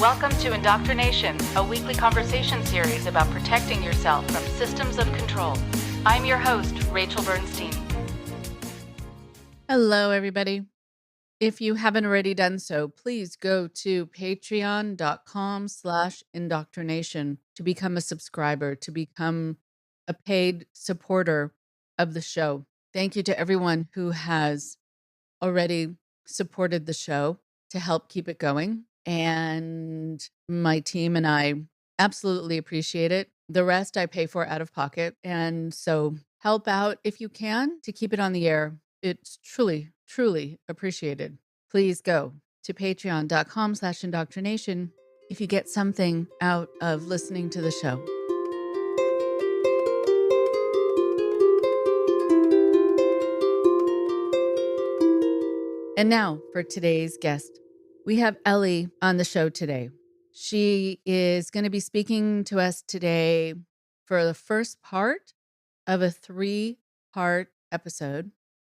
Welcome to Indoctrination, a weekly conversation series about protecting yourself from systems of control. I'm your host, Rachel Bernstein. Hello, everybody. If you haven't already done so, please go to patreon.com/indoctrination to become a subscriber, to become a paid supporter of the show. Thank you to everyone who has already supported the show to help keep it going. And my team and I absolutely appreciate it. The rest I pay for out of pocket. And so help out if you can to keep it on the air. It's truly, truly appreciated. Please go to patreon.com/indoctrination if you get something out of listening to the show. And now for today's guest. We have Elli on the show today. She is going to be speaking to us today for the first part of a 3-part episode.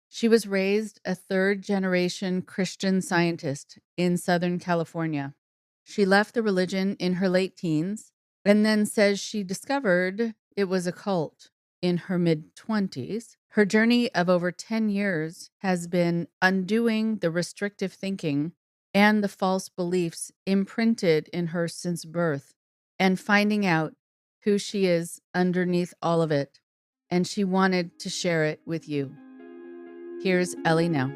She was raised a third-generation Christian Scientist in Southern California. She left the religion in her late teens and then says she discovered it was a cult in her mid-20s. Her journey of over 10 years has been undoing the restrictive thinking and the false beliefs imprinted in her since birth and finding out who she is underneath all of it. And she wanted to share it with you. Here's Elli now.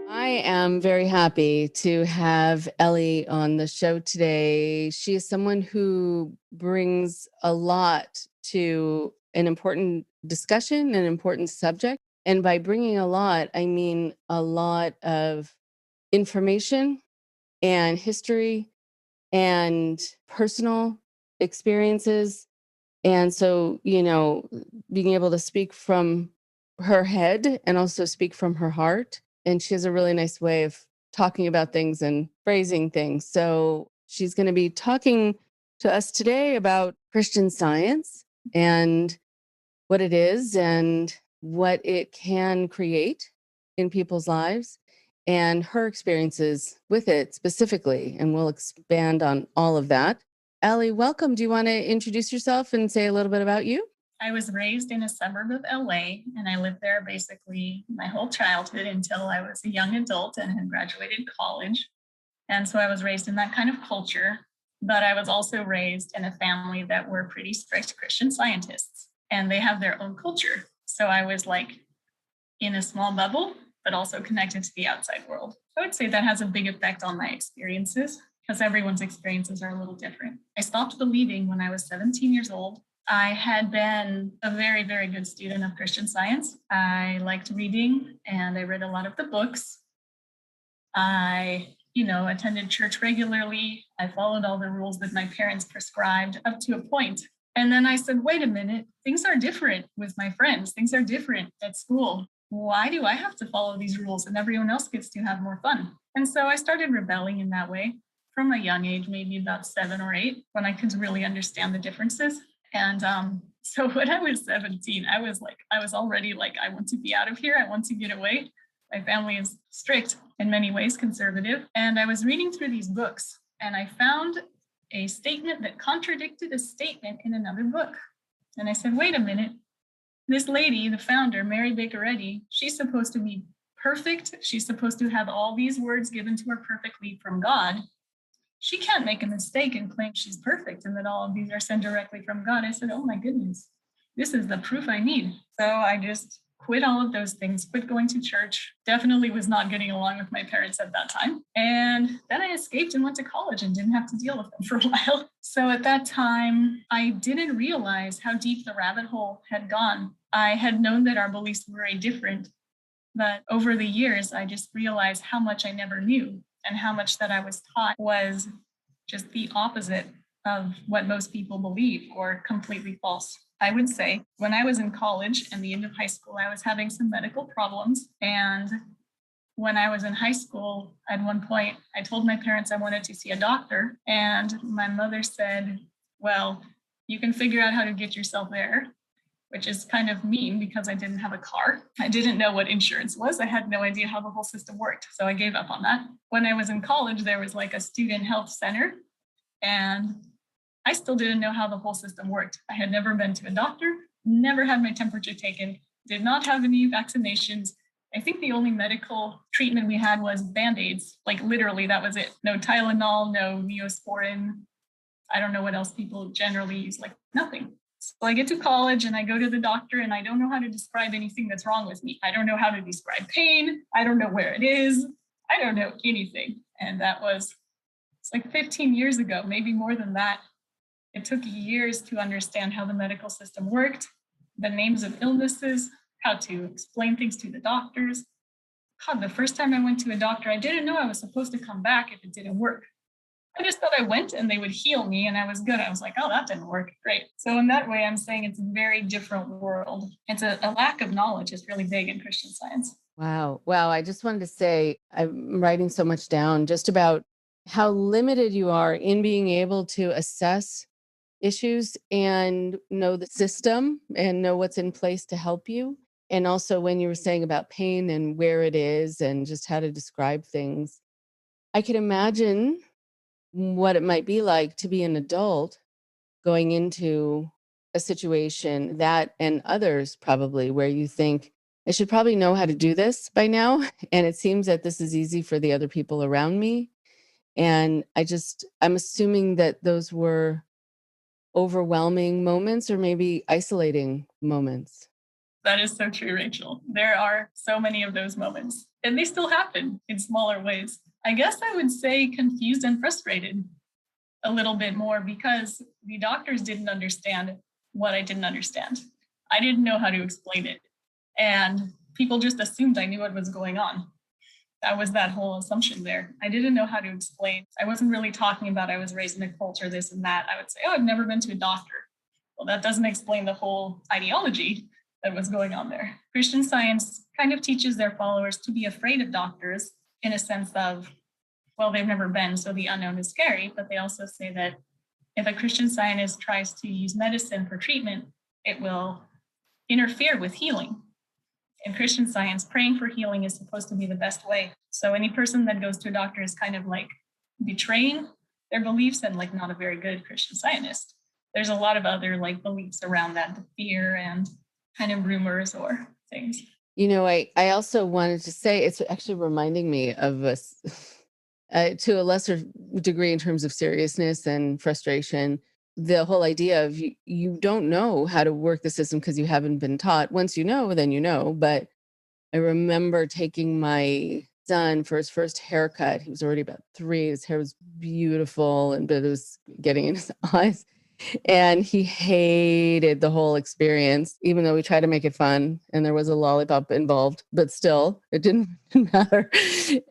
I am very happy to have Elli on the show today. She is someone who brings a lot to an important discussion, an important subject. And by bringing a lot, I mean a lot of information and history and personal experiences. And so, being able to speak from her head and also speak from her heart. And she has a really nice way of talking about things and phrasing things. So she's going to be talking to us today about Christian Science and what it is and what it can create in people's lives and her experiences with it specifically. And we'll expand on all of that. Elli, welcome. Do you want to introduce yourself and say a little bit about you? I was raised in a suburb of LA, and I lived there basically my whole childhood until I was a young adult and had graduated college. And so I was raised in that kind of culture, but I was also raised in a family that were pretty strict Christian Scientists, and they have their own culture. So I was like in a small bubble, but also connected to the outside world. I would say that has a big effect on my experiences because everyone's experiences are a little different. I stopped believing when I was 17 years old. I had been a very, very good student of Christian Science. I liked reading and I read a lot of the books. I, attended church regularly. I followed all the rules that my parents prescribed up to a point. And then I said, wait a minute, things are different with my friends. Things are different at school. Why do I have to follow these rules and everyone else gets to have more fun? And so I started rebelling in that way from a young age, maybe about 7 or 8, when I could really understand the differences. And so when I was 17, I was already like, I want to be out of here. I want to get away. My family is strict in many ways, conservative. And I was reading through these books and I found a statement that contradicted a statement in another book. And I said, wait a minute, this lady, the founder, Mary Baker Eddy, she's supposed to be perfect. She's supposed to have all these words given to her perfectly from God. She can't make a mistake and claim she's perfect and that all of these are sent directly from God. I said, oh my goodness, this is the proof I need. So I just quit all of those things, quit going to church, definitely was not getting along with my parents at that time. And then I escaped and went to college and didn't have to deal with them for a while. So at that time, I didn't realize how deep the rabbit hole had gone. I had known that our beliefs were very different, but over the years, I just realized how much I never knew. And how much that I was taught was just the opposite of what most people believe or completely false. I would say when I was in college and the end of high school, I was having some medical problems. And when I was in high school, at one point, I told my parents I wanted to see a doctor. And my mother said, well, you can figure out how to get yourself there. which is kind of mean because I didn't have a car. I didn't know what insurance was. I had no idea how the whole system worked. So I gave up on that. When I was in college, there was like a student health center, and I still didn't know how the whole system worked. I had never been to a doctor, never had my temperature taken, did not have any vaccinations. I think the only medical treatment we had was Band-Aids. Like literally, that was it. No Tylenol, no Neosporin. I don't know what else people generally use, like nothing. So I get to college and I go to the doctor and I don't know how to describe anything that's wrong with me. I don't know how to describe pain. I don't know where it is. I don't know anything. And it's like 15 years ago, maybe more than that. It took years to understand how the medical system worked, the names of illnesses, how to explain things to the doctors. God, the first time I went to a doctor, I didn't know I was supposed to come back if it didn't work. I just thought I went and they would heal me and I was good. I was like, oh, that didn't work. Great. So in that way, I'm saying it's a very different world. It's a lack of knowledge is really big in Christian Science. Wow. Wow. I just wanted to say, I'm writing so much down just about how limited you are in being able to assess issues and know the system and know what's in place to help you. And also when you were saying about pain and where it is and just how to describe things, I can imagine what it might be like to be an adult going into a situation that and others probably where you think, I should probably know how to do this by now. And it seems that this is easy for the other people around me. And I'm assuming that those were overwhelming moments or maybe isolating moments. That is so true, Rachel. There are so many of those moments, and they still happen in smaller ways. I guess I would say confused and frustrated a little bit more because the doctors didn't understand what I didn't understand. I didn't know how to explain it. And people just assumed I knew what was going on. That was that whole assumption there. I didn't know how to explain. I wasn't really talking about I was raised in a culture, this and that. I would say, oh, I've never been to a doctor. Well, that doesn't explain the whole ideology that was going on there. Christian Science kind of teaches their followers to be afraid of doctors in a sense of, well, they've never been, so the unknown is scary. But they also say that if a Christian Scientist tries to use medicine for treatment, it will interfere with healing. In Christian Science, praying for healing is supposed to be the best way. So any person that goes to a doctor is kind of like betraying their beliefs and like not a very good Christian Scientist. There's a lot of other like beliefs around that, the fear and kind of rumors or things. You know, I also wanted to say, it's actually reminding me of us to a lesser degree in terms of seriousness and frustration. The whole idea of you don't know how to work the system because you haven't been taught. Once you know, then you know. But I remember taking my son for his first haircut. He was already about 3. His hair was beautiful, but it was getting in his eyes. And he hated the whole experience, even though we tried to make it fun and there was a lollipop involved, but still, it didn't matter.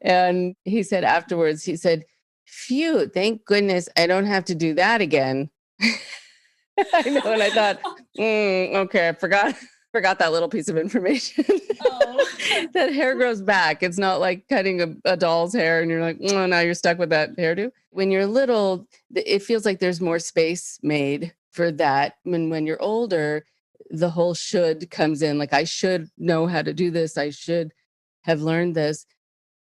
And he said afterwards, he said, phew, thank goodness I don't have to do that again. I know. And I thought, okay, I forgot that little piece of information. Oh. That hair grows back. It's not like cutting a doll's hair and you're like, oh, now you're stuck with that hairdo. When you're little, it feels like there's more space made for that. When you're older, the whole should comes in. Like, I should know how to do this. I should have learned this.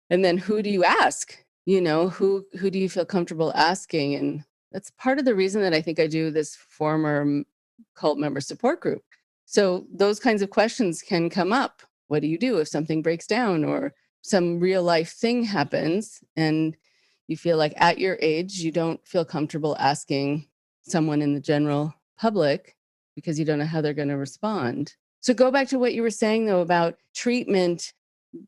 And then who do you ask? You know, who do you feel comfortable asking? And that's part of the reason that I think I do this former cult member support group. So those kinds of questions can come up. What do you do if something breaks down or some real life thing happens and you feel like at your age, you don't feel comfortable asking someone in the general public because you don't know how they're going to respond. So go back to what you were saying, though, about treatment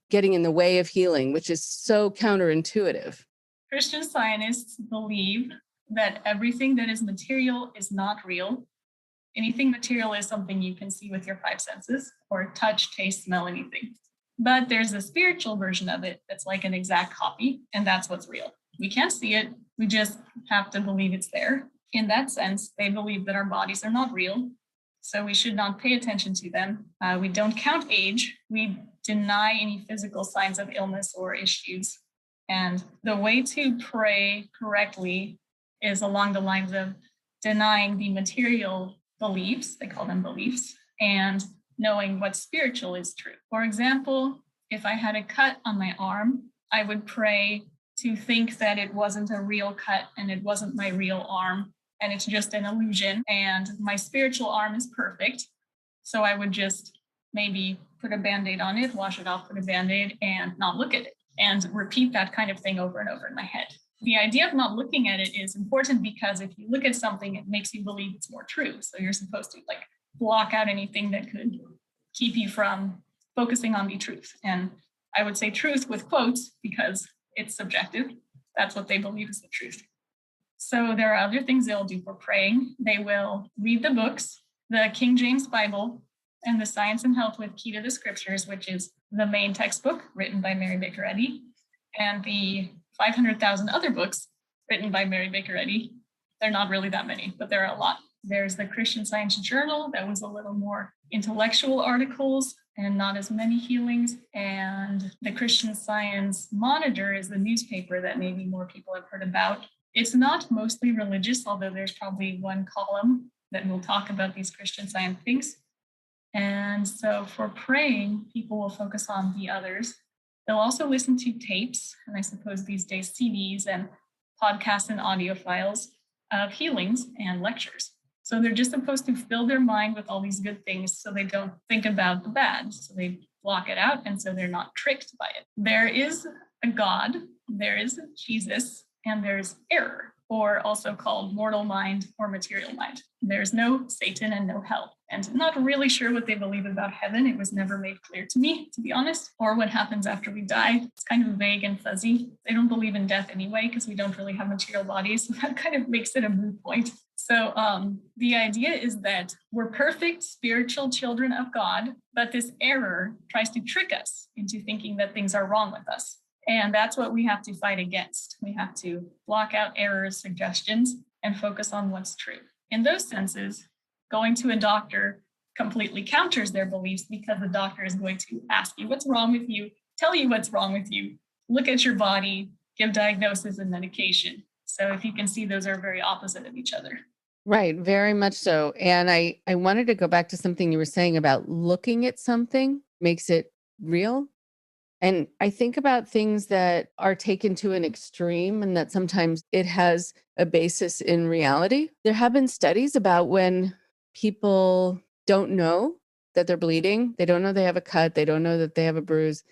getting in the way of healing, which is so counterintuitive. Christian Scientists believe that everything that is material is not real. Anything material is something you can see with your 5 senses or touch, taste, smell, anything. But there's a spiritual version of it that's like an exact copy, and that's what's real. We can't see it. We just have to believe it's there. In that sense, they believe that our bodies are not real, so we should not pay attention to them. We don't count age. We deny any physical signs of illness or issues. And the way to pray correctly is along the lines of denying the material beliefs, they call them beliefs, and knowing what spiritual is true. For example, if I had a cut on my arm, I would pray to think that it wasn't a real cut and it wasn't my real arm and it's just an illusion and my spiritual arm is perfect. So I would just maybe put a Band-Aid on it, wash it off, put a Band-Aid and not look at it and repeat that kind of thing over and over in my head. The idea of not looking at it is important because if you look at something, it makes you believe it's more true. So you're supposed to like block out anything that could keep you from focusing on the truth. And I would say truth with quotes because it's subjective. That's what they believe is the truth. So there are other things they'll do for praying. They will read the books, the King James Bible, and the Science and Health with Key to the Scriptures, which is the main textbook written by Mary Baker Eddy, and the 500,000 other books written by Mary Baker Eddy. They're not really that many, but there are a lot. There's the Christian Science Journal that was a little more intellectual articles and not as many healings. And the Christian Science Monitor is the newspaper that maybe more people have heard about. It's not mostly religious, although there's probably one column that will talk about these Christian Science things. And so for praying, people will focus on the others. They'll also listen to tapes, and I suppose these days CDs and podcasts and audio files of healings and lectures. So they're just supposed to fill their mind with all these good things so they don't think about the bad. So they block it out, and so they're not tricked by it. There is a God, there is a Jesus, and there's error, or also called mortal mind or material mind. There's no Satan and no hell. And I'm not really sure what they believe about heaven. It was never made clear to me, to be honest, or what happens after we die. It's kind of vague and fuzzy. They don't believe in death anyway, because we don't really have material bodies. So that kind of makes it a moot point. So the idea is that we're perfect spiritual children of God, but this error tries to trick us into thinking that things are wrong with us. And that's what we have to fight against. We have to block out errors, suggestions, and focus on what's true. In those senses, going to a doctor completely counters their beliefs because the doctor is going to ask you what's wrong with you, tell you what's wrong with you, look at your body, give diagnosis and medication. So if you can see, those are very opposite of each other. Right, very much so. And I wanted to go back to something you were saying about looking at something makes it real. And I think about things that are taken to an extreme and that sometimes it has a basis in reality. There have been studies about when people don't know that they're bleeding, they don't know they have a cut, they don't know that they have a bruise.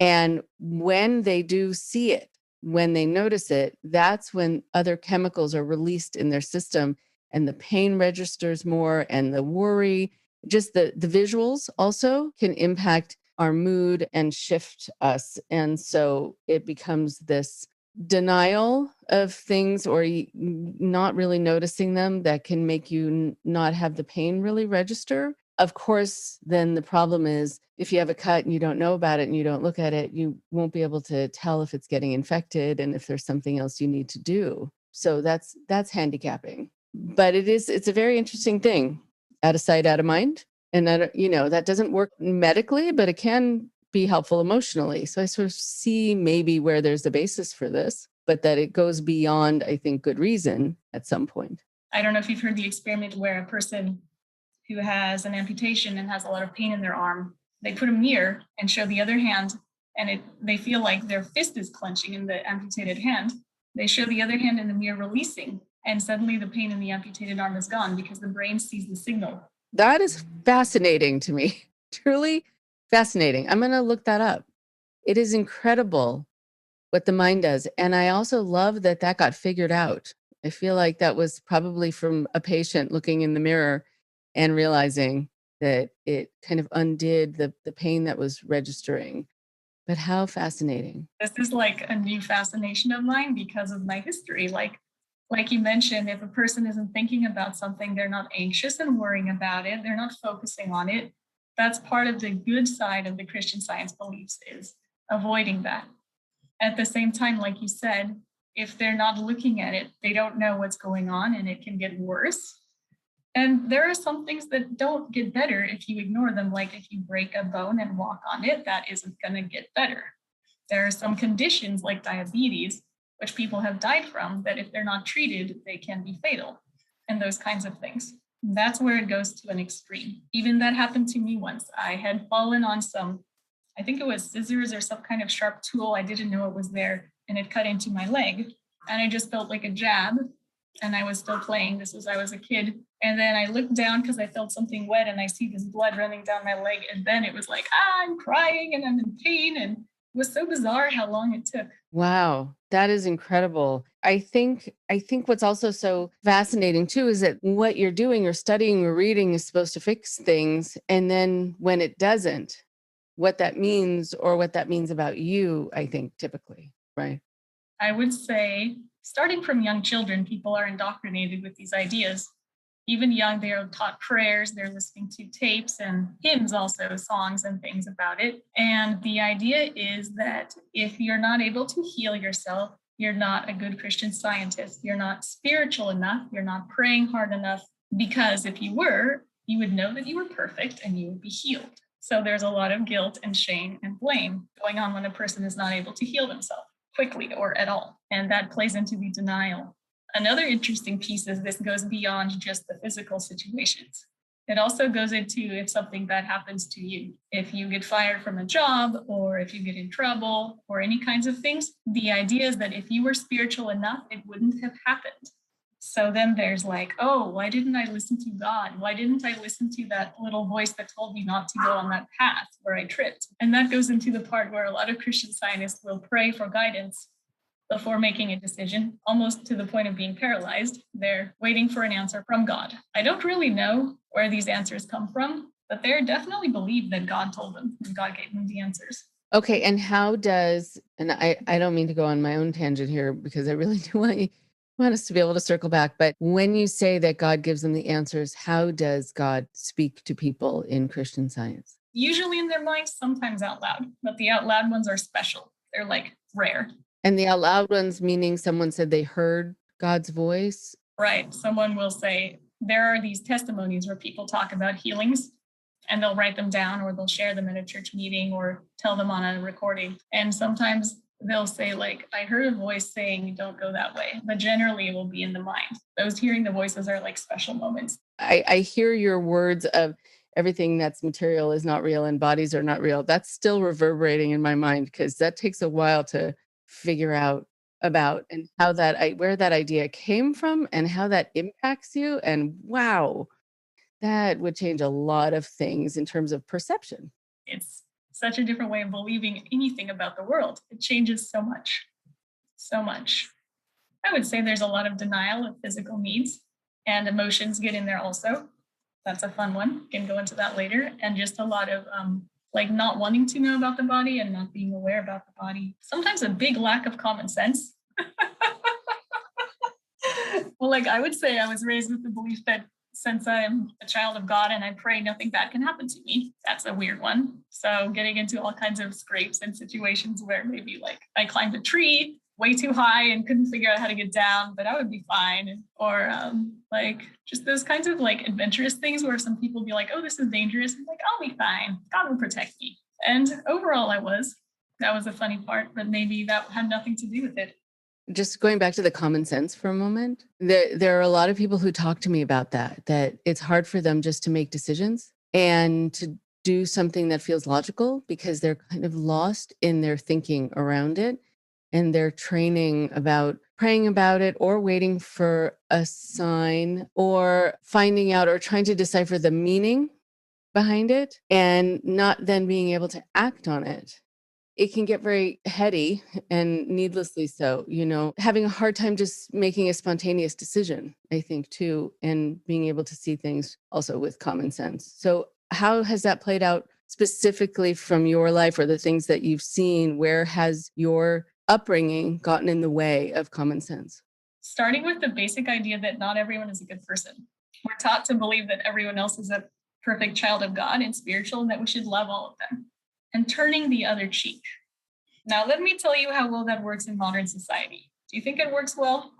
And when they do see it, when they notice it, that's when other chemicals are released in their system and the pain registers more and the worry, just the visuals also can impact our mood and shift us. And so it becomes this denial of things or not really noticing them that can make you not have the pain really register. Of course, then the problem is if you have a cut and you don't know about it and you don't look at it, you won't be able to tell if it's getting infected and if there's something else you need to do. So that's handicapping. But it's a very interesting thing. Out of sight, out of mind. And that doesn't work medically, but it can be helpful emotionally. So I sort of see maybe where there's a basis for this, but that it goes beyond, I think, good reason at some point. I don't know if you've heard the experiment where a person who has an amputation and has a lot of pain in their arm, they put a mirror and show the other hand, and they feel like their fist is clenching in the amputated hand. They show the other hand in the mirror releasing, and suddenly the pain in the amputated arm is gone because the brain sees the signal. That is fascinating to me. Truly fascinating. I'm going to look that up. It is incredible what the mind does. And I also love that got figured out. I feel like that was probably from a patient looking in the mirror and realizing that it kind of undid the pain that was registering. But how fascinating. This is like a new fascination of mine because of my history. Like you mentioned, if a person isn't thinking about something, they're not anxious and worrying about it, they're not focusing on it. That's part of the good side of the Christian Science beliefs, is avoiding that. At the same time, like you said, if they're not looking at it, they don't know what's going on and it can get worse. And there are some things that don't get better if you ignore them. Like if you break a bone and walk on it, that isn't going to get better. There are some conditions like diabetes, which people have died from, that if they're not treated, they can be fatal, and those kinds of things. That's where it goes to an extreme. Even that happened to me once. I had fallen on I think it was scissors or some kind of sharp tool. I didn't know it was there, and it cut into my leg. And I just felt like a jab, and I was still playing. I was a kid. And then I looked down because I felt something wet, and I see this blood running down my leg. And then it was like, I'm crying and I'm in pain. And it was so bizarre how long it took. Wow, that is incredible. I think what's also so fascinating too is that what you're doing or studying or reading is supposed to fix things, and then when it doesn't, what that means or what that means about you, I think typically, right? I would say, starting from young children, people are indoctrinated with these ideas. Even young, they are taught prayers, they're listening to tapes and hymns, also songs and things about it. And the idea is that if you're not able to heal yourself, you're not a good Christian Scientist. You're not spiritual enough. You're not praying hard enough. Because if you were, you would know that you were perfect and you would be healed. So there's a lot of guilt and shame and blame going on when a person is not able to heal themselves quickly or at all. And that plays into the denial. Another interesting piece is this goes beyond just the physical situations. It also goes into if something bad happens to you. If you get fired from a job, or if you get in trouble, or any kinds of things, the idea is that if you were spiritual enough, it wouldn't have happened. So then there's like, oh, why didn't I listen to God? Why didn't I listen to that little voice that told me not to go on that path where I tripped? And that goes into the part where a lot of Christian Scientists will pray for guidance before making a decision, almost to the point of being paralyzed. They're waiting for an answer from God. I don't really know where these answers come from, but they definitely believe that God told them and God gave them the answers. Okay, and how does, and I don't mean to go on my own tangent here because I really do want us to be able to circle back, but when you say that God gives them the answers, how does God speak to people in Christian Science? Usually in their minds, sometimes out loud, but the out loud ones are special. They're like rare. And the out loud ones, meaning someone said they heard God's voice? Right. Someone will say, there are these testimonies where people talk about healings, and they'll write them down, or they'll share them at a church meeting, or tell them on a recording. And sometimes they'll say, like, I heard a voice saying, don't go that way. But generally it will be in the mind. Those hearing the voices are like special moments. I hear your words of everything that's material is not real and bodies are not real. That's still reverberating in my mind because that takes a while to figure out about, and how where that idea came from and how that impacts you. And wow, that would change a lot of things in terms of perception. It's such a different way of believing anything about the world. It changes so much, so much. I would say there's a lot of denial of physical needs, and emotions get in there also. That's a fun one. Can go into that later. And just a lot of like not wanting to know about the body and not being aware about the body. Sometimes a big lack of common sense. Well, like I would say I was raised with the belief that since I'm a child of God and I pray nothing bad can happen to me. That's a weird one. So getting into all kinds of scrapes and situations where maybe like I climbed a tree way too high and couldn't figure out how to get down, but I would be fine. Or like just those kinds of like adventurous things where some people be like, oh, this is dangerous. I'm like, I'll be fine. God will protect me. And overall that was a funny part, but maybe that had nothing to do with it. Just going back to the common sense for a moment, there are a lot of people who talk to me about that it's hard for them just to make decisions and to do something that feels logical because they're kind of lost in their thinking around it. And they're training about praying about it or waiting for a sign or finding out or trying to decipher the meaning behind it and not then being able to act on it. It can get very heady and needlessly so, having a hard time just making a spontaneous decision, I think, too, and being able to see things also with common sense. So how has that played out specifically from your life or the things that you've seen? Where has your upbringing gotten in the way of common sense? Starting with the basic idea that not everyone is a good person. We're taught to believe that everyone else is a perfect child of God and spiritual, and that we should love all of them. And turning the other cheek. Now, let me tell you how well that works in modern society. Do you think it works well?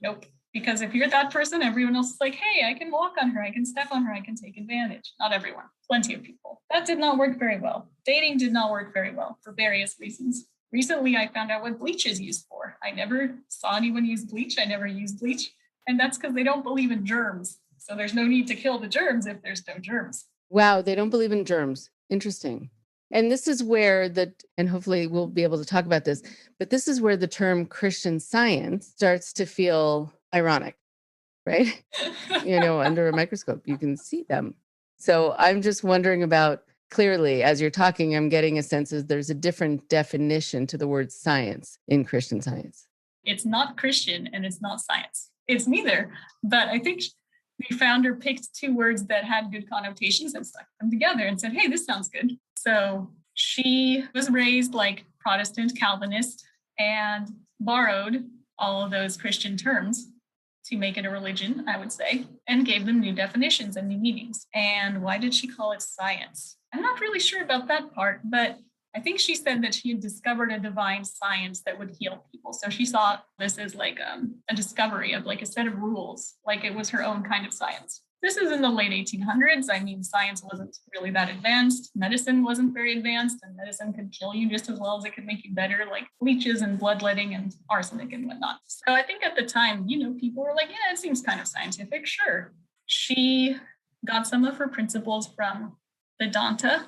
Nope. Because if you're that person, everyone else is like, hey, I can walk on her, I can step on her, I can take advantage. Not everyone, plenty of people. That did not work very well. Dating did not work very well for various reasons. Recently, I found out what bleach is used for. I never saw anyone use bleach. I never used bleach. And that's because they don't believe in germs. So there's no need to kill the germs if there's no germs. Wow, they don't believe in germs. Interesting. And this is where and hopefully we'll be able to talk about this, but this is where the term Christian Science starts to feel ironic, right? Under a microscope, you can see them. So I'm just wondering about, clearly, as you're talking, I'm getting a sense of there's a different definition to the word science in Christian Science. It's not Christian and it's not science. It's neither. But I think the founder picked two words that had good connotations and stuck them together and said, hey, this sounds good. So she was raised like Protestant Calvinist and borrowed all of those Christian terms to make it a religion, I would say, and gave them new definitions and new meanings. And why did she call it science? I'm not really sure about that part, but I think she said that she had discovered a divine science that would heal people. So she saw this as like a discovery of like a set of rules, like it was her own kind of science. This is in the late 1800s. I mean, science wasn't really that advanced. Medicine wasn't very advanced, and medicine could kill you just as well as it could make you better, like leeches and bloodletting and arsenic and whatnot. So I think at the time, people were like, yeah, it seems kind of scientific, sure. She got some of her principles from Vedanta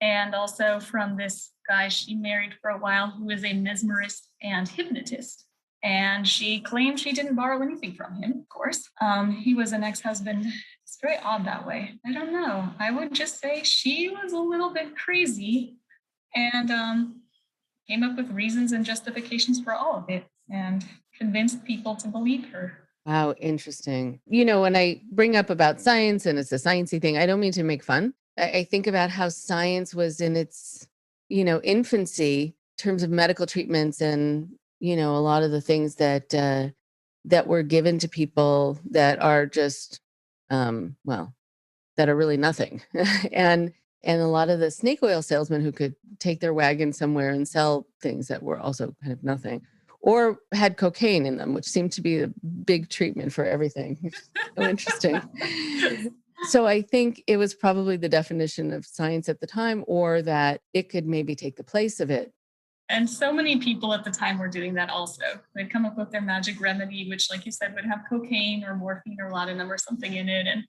and also from this guy she married for a while who was a mesmerist and hypnotist. And she claimed she didn't borrow anything from him, of course. He was an ex-husband. It's very odd that way. I don't know. I would just say she was a little bit crazy and came up with reasons and justifications for all of it and convinced people to believe her. Wow, interesting. When I bring up about science and it's a sciencey thing, I don't mean to make fun. I think about how science was in its, infancy in terms of medical treatments and a lot of the things that were given to people that are just, that are really nothing. and a lot of the snake oil salesmen who could take their wagon somewhere and sell things that were also kind of nothing, or had cocaine in them, which seemed to be a big treatment for everything. So interesting. So I think it was probably the definition of science at the time, or that it could maybe take the place of it. And so many people at the time were doing that also. They'd come up with their magic remedy, which, like you said, would have cocaine or morphine or laudanum or something in it and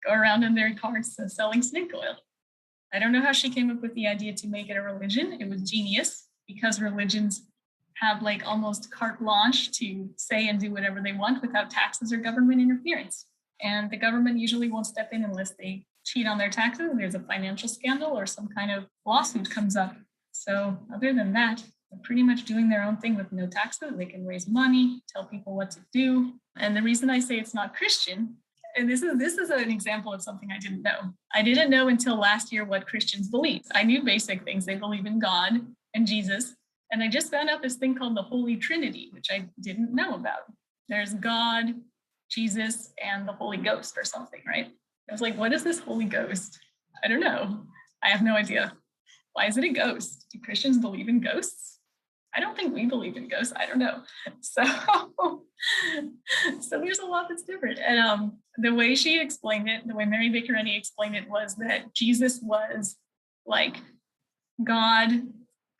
go around in their carts selling snake oil. I don't know how she came up with the idea to make it a religion. It was genius because religions have like almost carte blanche to say and do whatever they want without taxes or government interference. And the government usually won't step in unless they cheat on their taxes. There's a financial scandal or some kind of lawsuit comes up. So other than that, they're pretty much doing their own thing with no taxes. They can raise money, tell people what to do. And the reason I say it's not Christian, and this is an example of something I didn't know. I didn't know until last year what Christians believe. I knew basic things. They believe in God and Jesus. And I just found out this thing called the Holy Trinity, which I didn't know about. There's God, Jesus, and the Holy Ghost or something, right? I was like, what is this Holy Ghost? I don't know. I have no idea. Why is it a ghost? Do Christians believe in ghosts? I don't think we believe in ghosts. I don't know. So there's a lot that's different. And the way she explained it, the way Mary Baker Eddy explained it was that Jesus was like God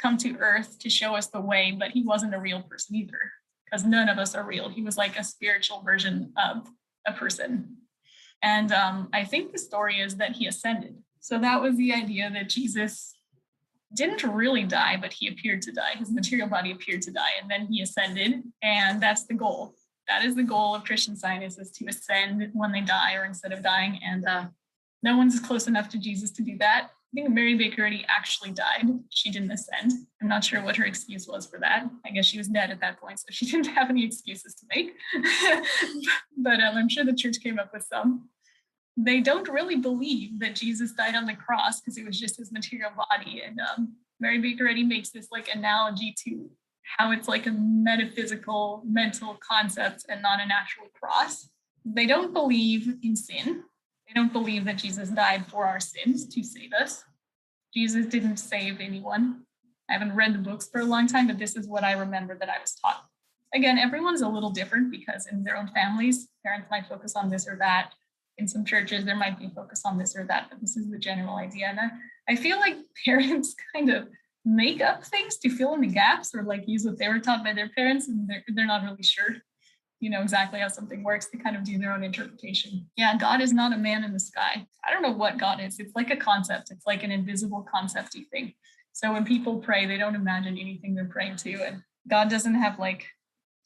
come to earth to show us the way, but he wasn't a real person either, because none of us are real. He was like a spiritual version of a person. And I think the story is that he ascended. So that was the idea, that Jesus didn't really die, but he appeared to die. His material body appeared to die, and then he ascended. And that's the goal. That is the goal of Christian Science, is to ascend when they die or instead of dying. And no one's close enough to Jesus to do that. I think Mary Baker Eddy actually died. She didn't ascend. I'm not sure what her excuse was for that. I guess she was dead at that point, so she didn't have any excuses to make. But I'm sure the church came up with some. They don't really believe that Jesus died on the cross because it was just his material body. And Mary Baker Eddy makes this like analogy to how it's like a metaphysical, mental concept and not an actual cross. They don't believe in sin. They don't believe that Jesus died for our sins to save us. Jesus didn't save anyone. I haven't read the books for a long time, but this is what I remember that I was taught. Again, everyone's a little different because in their own families, parents might focus on this or that. In some churches, there might be focus on this or that, but this is the general idea. And I feel like parents kind of make up things to fill in the gaps or like use what they were taught by their parents, and they're not really sure. know exactly how something works. They kind of do their own interpretation. Yeah, God is not a man in the sky. I don't know what God is. It's like a concept. It's like an invisible concept-y thing. So when people pray, they don't imagine anything they're praying to. And God doesn't have like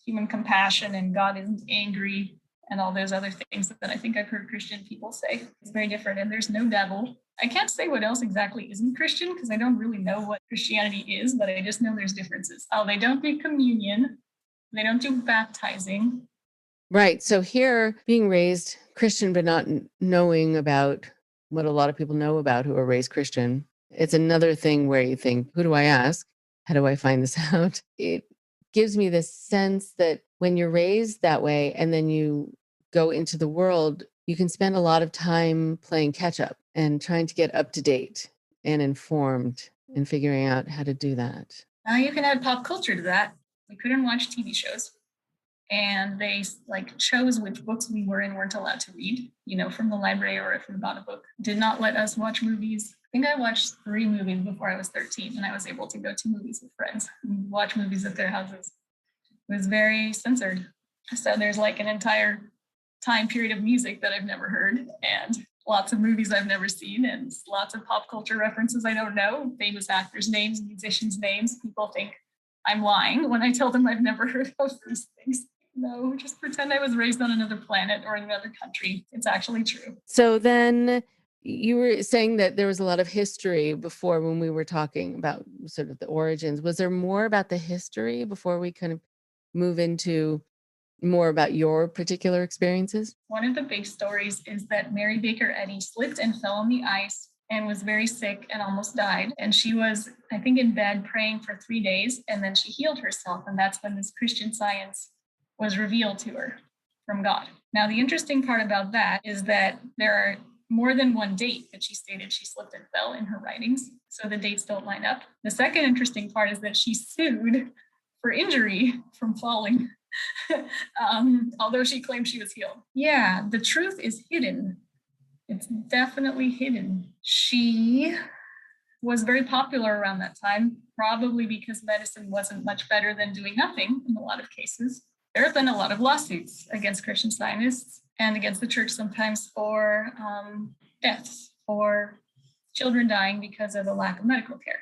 human compassion, and God isn't angry and all those other things that I think I've heard Christian people say. It's very different. And there's no devil. I can't say what else exactly isn't Christian because I don't really know what Christianity is, but I just know there's differences. Oh, they don't do communion. They don't do baptizing. Right. So here, being raised Christian, but not knowing about what a lot of people know about who are raised Christian, it's another thing where you think, who do I ask? How do I find this out? It gives me this sense that when you're raised that way and then you go into the world, you can spend a lot of time playing catch up and trying to get up to date and informed and figuring out how to do that. Now you can add pop culture to that. We couldn't watch TV shows. And they like chose which books we were and weren't allowed to read, from the library or if we bought a book. Did not let us watch movies. I think I watched 3 movies before I was 13, and I was able to go to movies with friends and watch movies at their houses. It was very censored. So there's like an entire time period of music that I've never heard, and lots of movies I've never seen, and lots of pop culture references I don't know, famous actors' names, musicians' names. People think I'm lying when I tell them I've never heard of these things. No, just pretend I was raised on another planet or in another country. It's actually true. So then you were saying that there was a lot of history before when we were talking about sort of the origins. Was there more about the history before we kind of move into more about your particular experiences? One of the big stories is that Mary Baker Eddy slipped and fell on the ice and was very sick and almost died. And she was, I think, in bed praying for 3 days, and then she healed herself. And that's when this Christian Science was revealed to her from God. Now, the interesting part about that is that there are more than one date that she stated she slipped and fell in her writings. So the dates don't line up. The second interesting part is that she sued for injury from falling, although she claimed she was healed. Yeah, the truth is hidden. It's definitely hidden. She was very popular around that time, probably because medicine wasn't much better than doing nothing in a lot of cases. There have been a lot of lawsuits against Christian Scientists and against the church sometimes for deaths, for children dying because of a lack of medical care.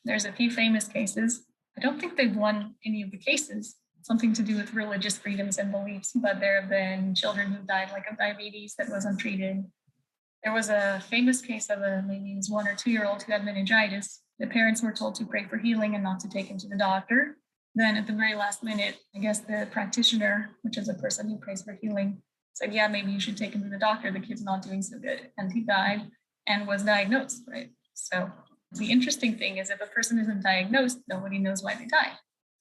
There's a few famous cases. I don't think they've won any of the cases, something to do with religious freedoms and beliefs, but there have been children who died like of diabetes that was untreated. There was a famous case of maybe it was 1 or 2-year-old who had meningitis. The parents were told to pray for healing and not to take him to the doctor. Then at the very last minute, I guess the practitioner, which is a person who prays for healing, said, yeah, maybe you should take him to the doctor. The kid's not doing so good. And he died and was diagnosed, right? So the interesting thing is if a person isn't diagnosed, nobody knows why they died.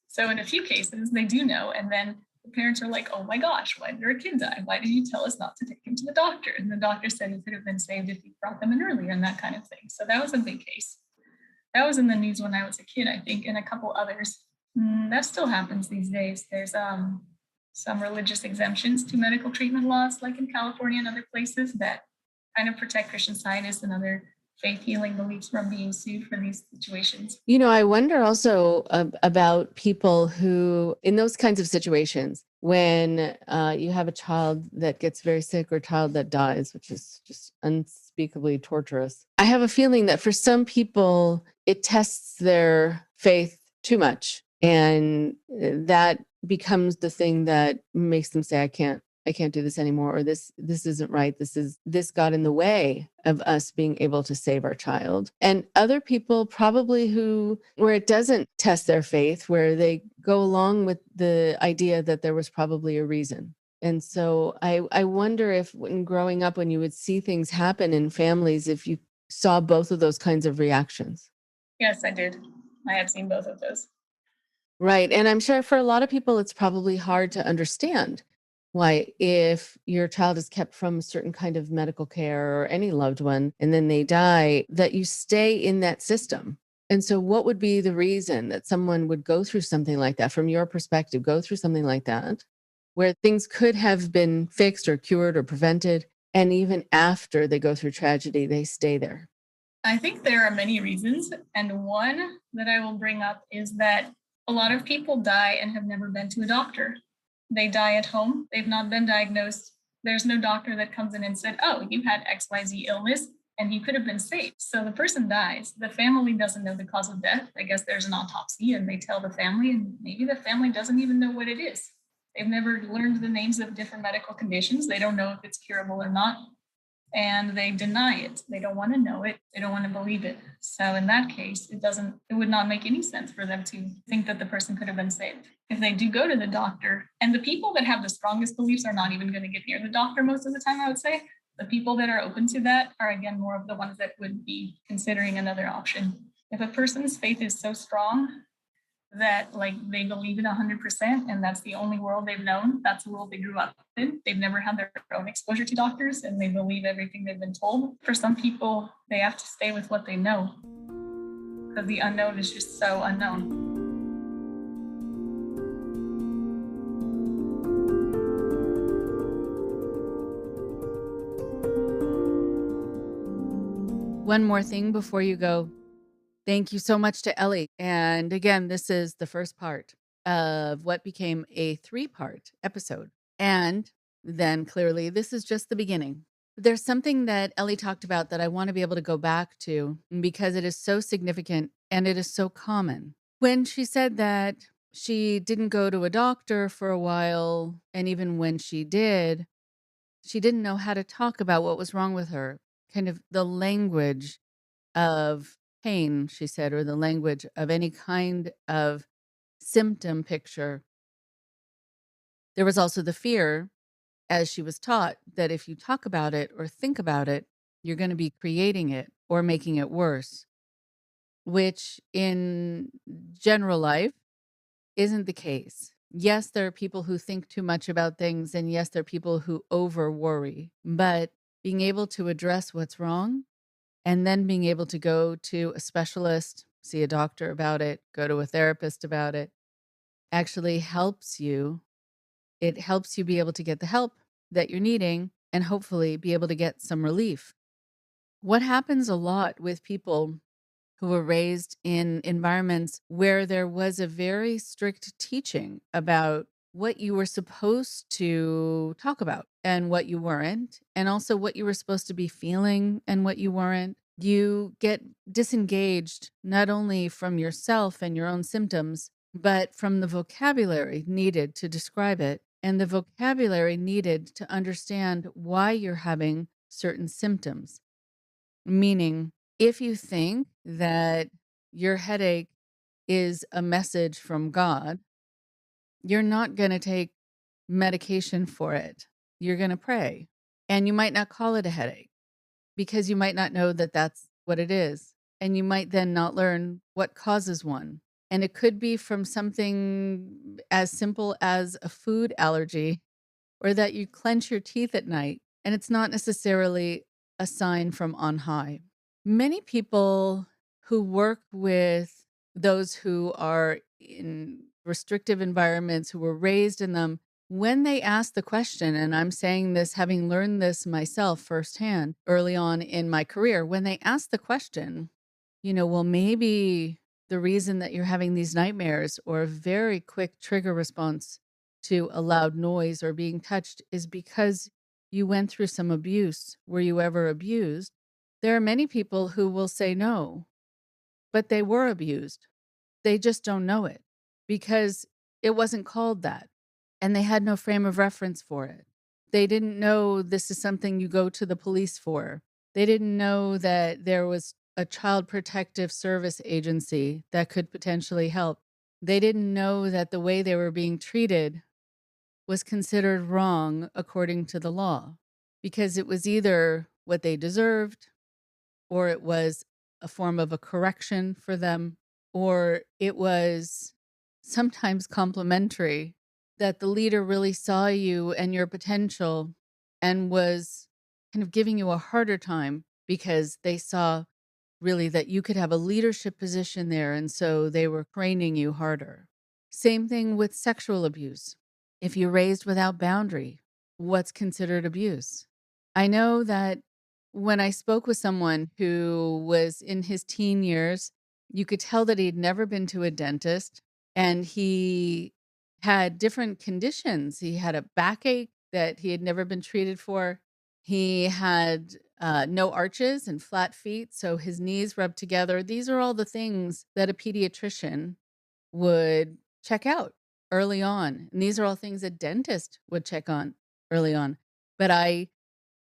So in a few cases, they do know. And then the parents are like, oh my gosh, why did our kid die? Why did you tell us not to take him to the doctor? And the doctor said he could have been saved if you brought them in earlier and that kind of thing. So that was a big case. That was in the news when I was a kid, I think, and a couple others. That still happens these days. There's some religious exemptions to medical treatment laws, like in California and other places, that kind of protect Christian Scientists and other faith healing beliefs from being sued for these situations. I wonder also about people who, in those kinds of situations, when you have a child that gets very sick or a child that dies, which is just unspeakably torturous. I have a feeling that for some people, it tests their faith too much. And that becomes the thing that makes them say, I can't do this anymore, or this isn't right. This got in the way of us being able to save our child. And other people probably where it doesn't test their faith, where they go along with the idea that there was probably a reason. And so I wonder if when growing up, when you would see things happen in families, if you saw both of those kinds of reactions. Yes, I did. I have seen both of those. Right. And I'm sure for a lot of people, it's probably hard to understand why, if your child is kept from a certain kind of medical care or any loved one, and then they die, that you stay in that system. And so what would be the reason that someone would go through something like that, from your perspective, go through something like that, where things could have been fixed or cured or prevented, and even after they go through tragedy, they stay there? I think there are many reasons. And one that I will bring up is that a lot of people die and have never been to a doctor. They die at home. They've not been diagnosed. There's no doctor that comes in and said, oh, you had XYZ illness and you could have been saved. So the person dies. The family doesn't know the cause of death. I guess there's an autopsy and they tell the family, and maybe the family doesn't even know what it is. They've never learned the names of different medical conditions. They don't know if it's curable or not. And they deny it. They don't want to know it. They don't want to believe it. So in that case, it would not make any sense for them to think that the person could have been saved. If they do go to the doctor, and the people that have the strongest beliefs are not even going to get near the doctor most of the time, I would say. The people that are open to that are, again, more of the ones that would be considering another option. If a person's faith is so strong that like they believe it 100% and that's the only world they've known, that's the world they grew up in, they've never had their own exposure to doctors and they believe everything they've been told. For some people, they have to stay with what they know because the unknown is just so unknown. One more thing before you go. Thank you so much to Elli. And again, this is the first part of what became a 3-part episode. And then clearly, this is just the beginning. There's something that Elli talked about that I want to be able to go back to because it is so significant and it is so common. When she said that she didn't go to a doctor for a while, and even when she didn't know how to talk about what was wrong with her, kind of the language of pain, she said, or the language of any kind of symptom picture. There was also the fear, as she was taught, that if you talk about it or think about it, you're going to be creating it or making it worse, which in general life isn't the case. Yes, there are people who think too much about things, and yes, there are people who over worry, but being able to address what's wrong and then being able to go to a specialist, see a doctor about it, go to a therapist about it, actually helps you. It helps you be able to get the help that you're needing and hopefully be able to get some relief. What happens a lot with people who were raised in environments where there was a very strict teaching about what you were supposed to talk about and what you weren't, and also what you were supposed to be feeling and what you weren't. You get disengaged not only from yourself and your own symptoms, but from the vocabulary needed to describe it and the vocabulary needed to understand why you're having certain symptoms. Meaning, if you think that your headache is a message from God, you're not going to take medication for it. You're going to pray. And you might not call it a headache because you might not know that that's what it is. And you might then not learn what causes one. And it could be from something as simple as a food allergy or that you clench your teeth at night. And it's not necessarily a sign from on high. Many people who work with those who are in restrictive environments, who were raised in them, when they ask the question, and I'm saying this having learned this myself firsthand early on in my career, when they ask the question, well, maybe the reason that you're having these nightmares or a very quick trigger response to a loud noise or being touched is because you went through some abuse. Were you ever abused? There are many people who will say no, but they were abused. They just don't know it because it wasn't called that and they had no frame of reference for it. They didn't know this is something you go to the police for. They didn't know that there was a child protective service agency that could potentially help. They didn't know that the way they were being treated was considered wrong according to the law because it was either what they deserved or it was a form of a correction for them, or it was sometimes complimentary that the leader really saw you and your potential and was kind of giving you a harder time because they saw really that you could have a leadership position there. And so they were training you harder. Same thing with sexual abuse. If you're raised without boundary, what's considered abuse? I know that when I spoke with someone who was in his teen years, you could tell that he'd never been to a dentist and he had different conditions. He had a backache that he had never been treated for. He had no arches and flat feet, so his knees rubbed together. These are all the things that a pediatrician would check out early on. And these are all things a dentist would check on early on. But I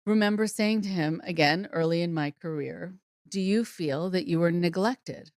remember saying to him, again, early in my career, do you feel that you were neglected?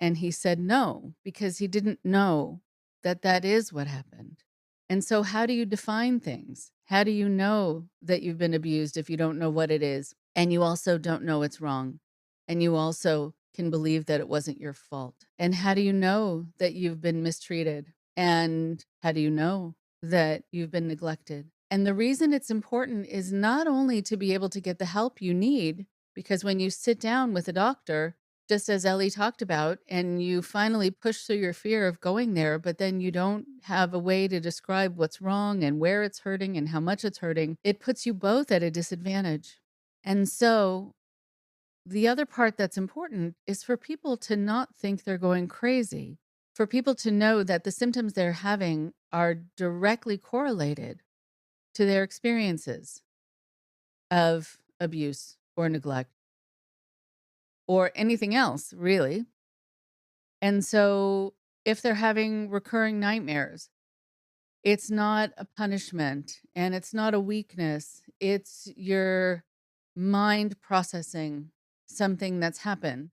And he said no, because he didn't know that that is what happened. And so how do you define things? How do you know that you've been abused if you don't know what it is? And you also don't know it's wrong. And you also can believe that it wasn't your fault. And how do you know that you've been mistreated? And how do you know that you've been neglected? And the reason it's important is not only to be able to get the help you need, because when you sit down with a doctor, just as Elli talked about, and you finally push through your fear of going there, but then you don't have a way to describe what's wrong and where it's hurting and how much it's hurting, it puts you both at a disadvantage. And so the other part that's important is for people to not think they're going crazy, for people to know that the symptoms they're having are directly correlated to their experiences of abuse or neglect or anything else, really. And so if they're having recurring nightmares, it's not a punishment and it's not a weakness. It's your mind processing something that's happened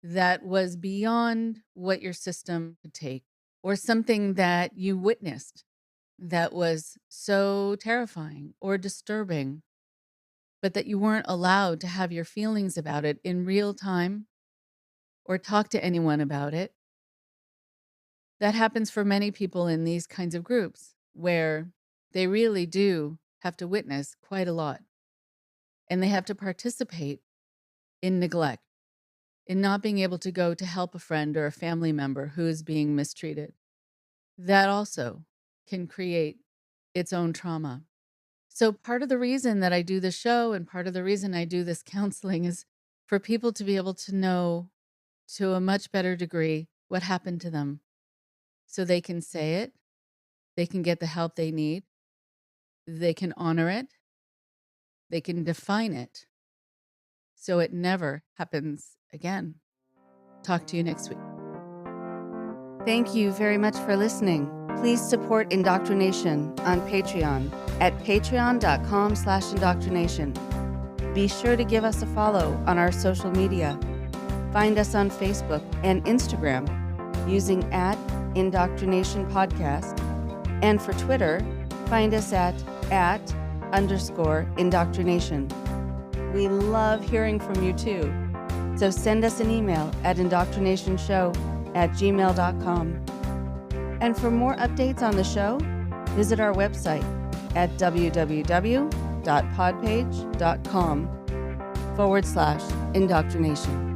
that was beyond what your system could take, or something that you witnessed that was so terrifying or disturbing, but that you weren't allowed to have your feelings about it in real time or talk to anyone about it. That happens for many people in these kinds of groups where they really do have to witness quite a lot. And they have to participate in neglect, in not being able to go to help a friend or a family member who is being mistreated. That also can create its own trauma. So part of the reason that I do the show and part of the reason I do this counseling is for people to be able to know to a much better degree what happened to them, so they can say it, they can get the help they need, they can honor it, they can define it, so it never happens again. Talk to you next week. Thank you very much for listening. Please support Indoctrination on Patreon at patreon.com/indoctrination. Be sure to give us a follow on our social media. Find us on Facebook and Instagram using @indoctrination_podcast. And for Twitter, find us at @_indoctrination. We love hearing from you too. So send us an email at indoctrinationshow@gmail.com. And for more updates on the show, visit our website at www.podpage.com/indoctrination.